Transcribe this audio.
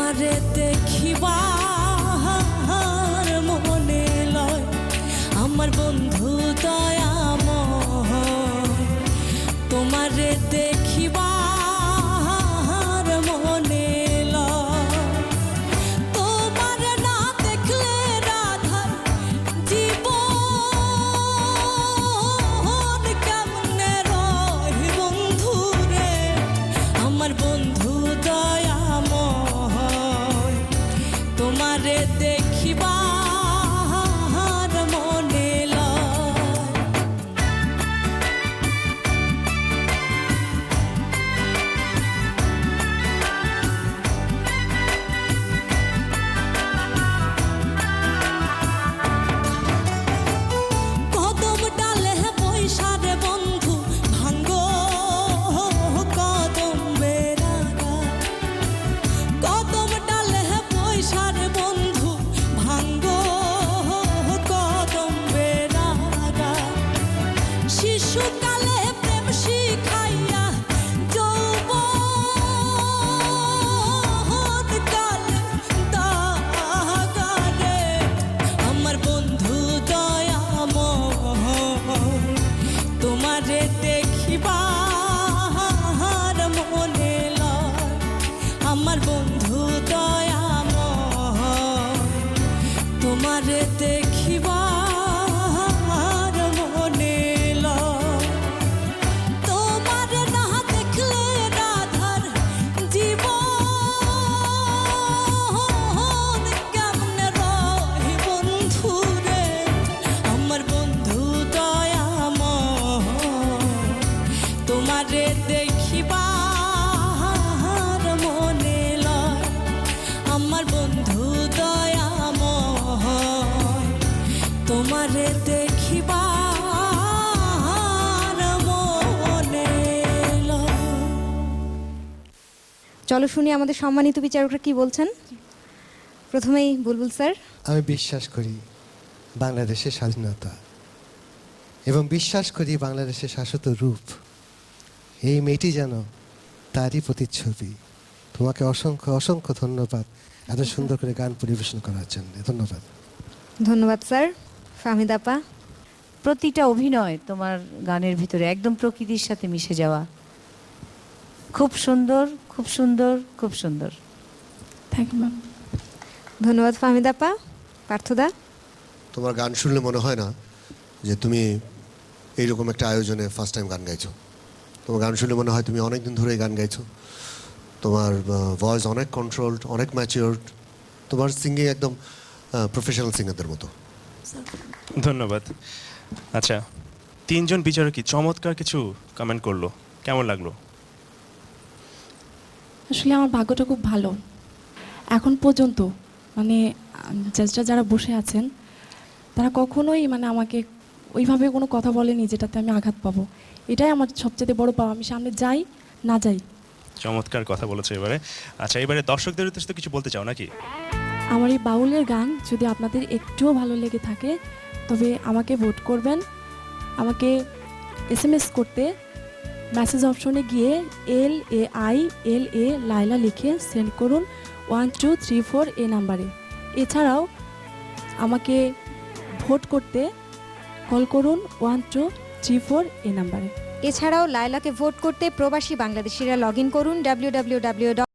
তোমারে দেখিবার মনে লয় আমার বন্ধু দয়াময় তোমারে দেখিবার মনে লয় তোমারে না দেখলে রাধার জীবন কেমনে রয় বন্ধু রে আমার বন্ধু দয়াময় তোমারে দেখিবার মনে লয় কদম ডালে বৈশা রে বন্ধু ভাঙ্গো কদম বেড়াগা কদম ডালে বৈশা রে বন্ধু ভাঙ্গো কদম বেড়াগা শিশুকালে প্রেম শিখাইয়া যৌবন কালে দাগা রে আমার বন্ধু দয়াময় তোমারে দেখিবার মনে লয় আমার বন্ধু দয়াময় তোমারে দেখিবার মনে লয় তোমারে না দেখলে রাধার জীবন কেমনে রয় বন্ধু রে আমার বন্ধু দয়াময় তোমারে দেখিবার মনে লয় আমার বন্ধু দয়াময় তোমারে দেখিবার মনে লয়। চলো শুনি আমাদের সম্মানিত বিচারকরা কি বলছেন। প্রথমেই বুলবুল স্যার। আমি বিশ্বাস করি বাংলাদেশের স্বাধীনতা এবং বিশ্বাস করি বাংলাদেশের শাশ্বত রূপ এই মেয়েটি যেন তারই প্রতিচ্ছবি। তোমাকে অসংখ্য অসংখ্য ধন্যবাদ এত সুন্দর করে গান পরিবেশন করার জন্য। ধন্যবাদ। ধন্যবাদ স্যার। ফাহমিদ আপা। প্রতিটা অভিনয় তোমার গানের ভিতরে একদম প্রকৃতির সাথে মিশে যাওয়া, খুব সুন্দর, খুব সুন্দর, খুব সুন্দর। Thank you ma'am. ধন্যবাদ ফাহমিদ আপা। পার্থদা। তোমার গান শুনলে মনে হয় না যে তুমি এইরকম একটা আয়োজনে ফার্স্ট টাইম গান গাইছো। তোমার গান শুনলে মনে হয় তুমি অনেক দিন ধরে গান গাইছো। তোমার ভয়েস অনেক কন্ট্রোলড, অনেক ম্যাচিওরড। তোমার সিঙ্গিং একদম প্রফেশনাল সিঙ্গারদের মতো। ধন্যবাদ। আচ্ছা, তিনজন বিচারকই চমৎকার কিছু কমেন্ট করলো, কেমন লাগলো? আসলে আমার ভাগ্যটা খুব ভালো। এখন পর্যন্ত মানে জাজরা যারা বসে আছেন তারা কখনোই মানে আমাকে ওইভাবে কোনো কথা বলেনি যেটাতে আমি আঘাত পাবো। এটাই আমার সবচেয়ে বড় পাওয়া। আমি সামনে যাই না যাই। চমৎকার কথা বলেছো এবারে। আচ্ছা, এবারে দর্শকদের উদ্দেশ্যে কিছু বলতে চাও নাকি? আমার এই বাউলের গান যদি আপনাদের একটুও ভালো লেগে থাকে তবে আমাকে ভোট করবেন। আমাকে SMS করতে মেসেজ অপশনে গিয়ে LAILA লাইলা লিখে সেন্ড করুন 1234 এই নাম্বারে। এছাড়াও আমাকে ভোট করতে কল করুন 1234 এই নাম্বারে। এছাড়াও লায়লাকে ভোট করতে প্রবাসী বাংলাদেশিরা লগ ইন করুন www